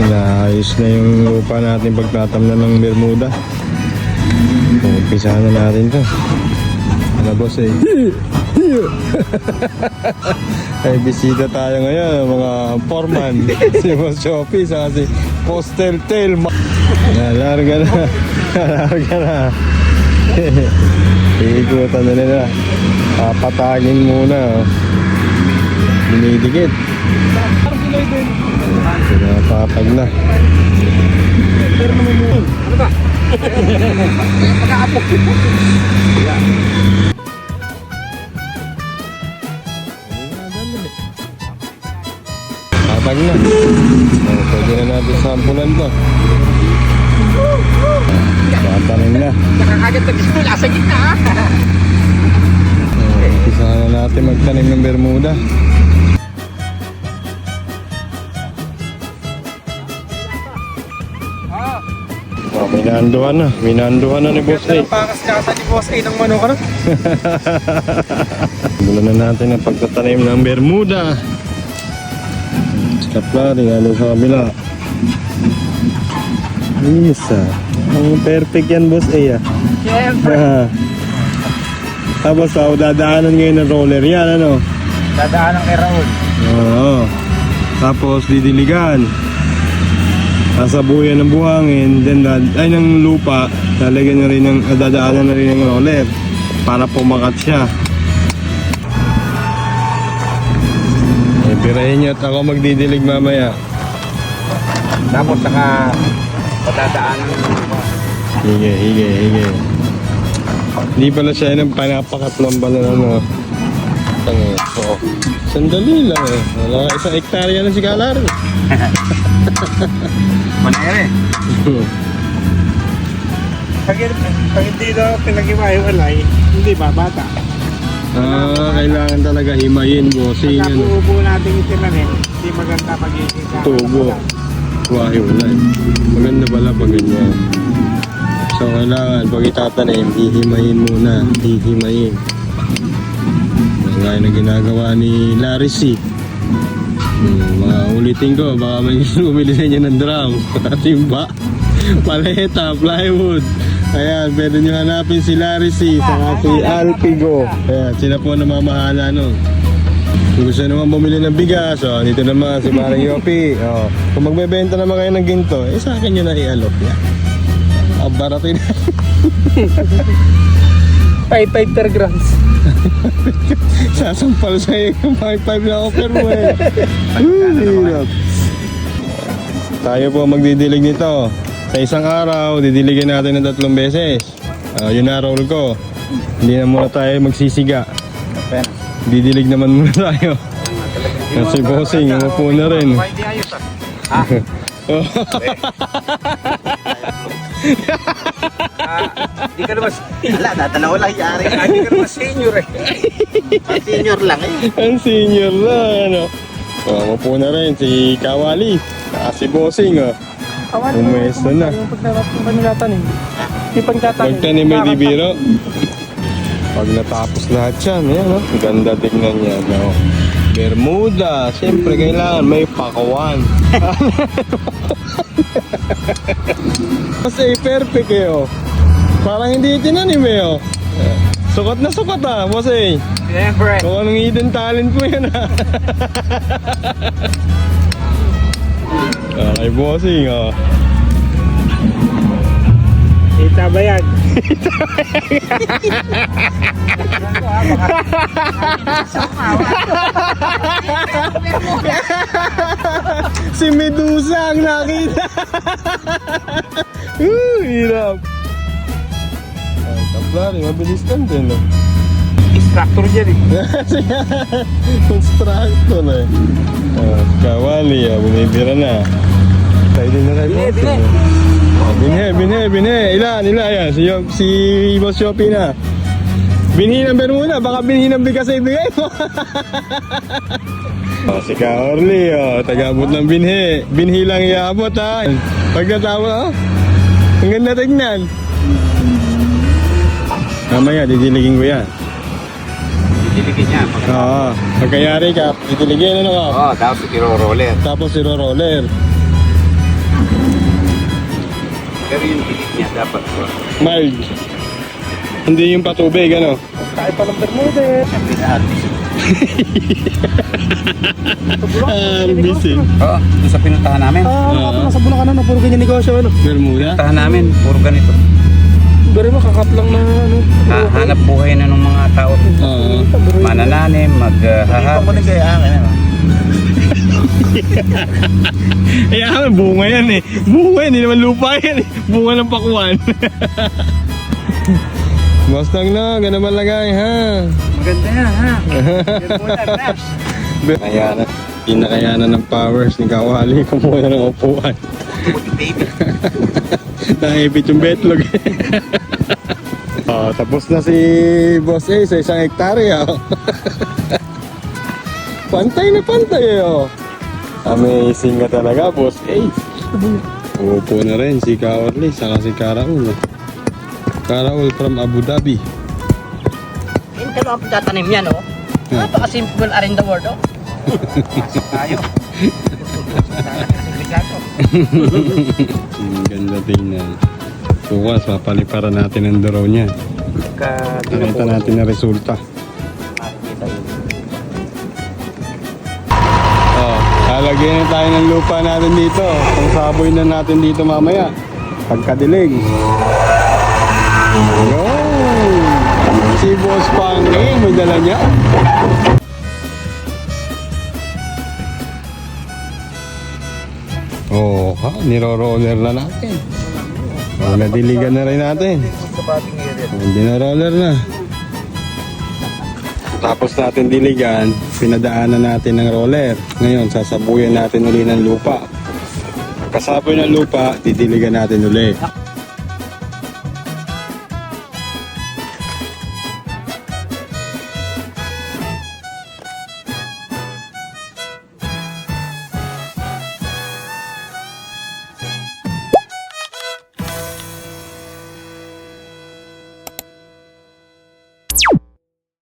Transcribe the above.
Naayos na yung lupa natin pagtatamnan ng Bermuda. Umpisahan na natin to. Ano boss eh? Ay bisita tayo ngayon mga foreman. Si Boss Shopee saka si Postel Tail. Larga na. Larga na. Iikutan na nila. Papatagin muna. Dinidikit. Pinapatag na. Pero naman mo. Ano ba? Pagkaapok. Patag na. Pwede na natin sampulan to. Patanin na. Nakakagat na gusto. Nasa gitna ha. Umpisa na natin magtanim ng Bermuda. Minanduhan na. Minanduhan na ni Boss A. Pakas-kasa ni Boss A ng manok ano? Bulan na natin ang pagtatanim ng Bermuda. Kaplari, ano sa kabila. Yes ang perfect yan Boss A Siyempre. Tapos dadaanan ngayon ng roller yan ano. Dadaanan kay Raul. Oo. Tapos didiligan. Sasabuyan ng buhangin, then ay ng lupa, lalagyan na rin ng dadaanan na rin ng roller para pumakat siya. Pirahin nyo at ako magdidilig mamaya. Tapos saka patadaanan ng lupa. Hige, hige, hige. Hindi pala siya ng panapakatlong bala ano. So, sandali lang eh. Wala isang hektarya na si Kalar. Manere. Pag hindi daw pinag-iwahiwalay, hindi ba bata? Kailangan talaga himayin, bossing. Pagka buubo natin itinanin, hindi maganda magiging tubo. Wahiwalay. Maganda pala pag ganyan. So kailangan pag itatanim, hihimayin muna. Hihimayin. Gaya na ginagawa ni Larry C. Ulitin ko, baka may bumili sa inyo ng drum, timba, paleta, plywood. Ayan, pwede nyo hanapin si Larry C, saka si Alpigo. Ayan, sila po namamahala nun. Kung gusto naman bumili ng bigas, dito naman si Maring Yopi. Kung magbebenta naman kayo ng ginto, sa akin nyo na i-alok yan. Baratin. 5 per grams. Sasampal sa'yo yung 5 na offer mo eh. Tayo po magdidilig nito. Sa isang araw, didiligin natin ng 3 beses. Yun na roll ko. Hindi na muna tayo magsisiga. Didilig naman muna tayo. Kasi bossing, umupo na rin. Hindi ayos ah. Hindi ka naman wala, tatanaw lang yari. Hindi ka naman senior eh. Senior lang eh. Ang senior lang ano. Umupo na rin si Kawali. Si bossing Umesto na. Yung pagtatanim. Yung pagtatanim. Pagtanim may bibiro. Pag natapos lahat yan, yan ganda tignan yan. Bermuda, siyempre kailangan may pakawan. Kasi perfect eh Parang hindi tinanim eh Sukat na sukat boss eh. Siyempre. Kung anong hidden talent mo yan Okay bossing Kita ba yan? Si Medusa ang nakita. Hirap. Tablari, mabilis lang din Instructor dyan eh. Instructor eh. Kawali bumibira na. Tayo din na tayo. Binhe. Ilan yan. Si Boss Shopee na. Binhi ng Bermuda, baka binhi ng bigas ay ibigay mo. Si Ka Orly, taga-abot ng binhi. Binhi lang iabot Pagkatapos, ang ganda tignan. Mamaya, didiligin ko yan. Didiligin niya. Pagkayari ka, didiligin ano ka? Tapos iro-roller. Tapos iro-roller. Pero yung bilik niya dapat ko. Mild. Hindi yung patubig, ano? Kaya pa ng Bermudez. Siyempre na artist. RBC. Oo, doon sa pinuntahan namin. Kapag nasa Bulacan na, puro ganyan negosyo, ano. Bermuda. Pinuntahan namin, puro ganito. Pero makakap lang na, ano. Hanap buhay na ng mga tao. Oo. Manananim, maghaharvest. Eh, bunga yan eh. Bunga yan, hindi naman lupa yan eh. Bunga ng pakuan. Mustang na, ganun man lagay ha. Maganda yan, ha? Kaya pinakayanan ng powers ni Kawali, kumuha ng upuan. Baby. Nangipit yung betlog. Oh, tapos na si Boss A sa 1 hektarya. Pantay na pantay oh. Amazing ka talaga, Boss A. Umupo na rin si Kawali, saka si Karaul. Karaul from Abu Dhabi. Yung dalawa ang tatanim yan, oh. Napaka-simple around the world, oh. Pasok tayo. Ang ganda tingnan. Bukas, papaliparan natin ang drone niya. Nakita natin ang resulta. Oh, lalagyan na tayo ng lupa natin dito. Kung saboy na natin dito mamaya. Pagkadilig. Yun! Si Boss Panging, may dala niya. Oh, ha? Niro-roller na natin. Oh, nadiligan na rin natin. Hindi na roller na. Tapos natin diligan, pinadaanan natin ng roller. Ngayon, sasabuyan natin uli ng lupa. Kasaboy ng lupa, didiligan natin uli.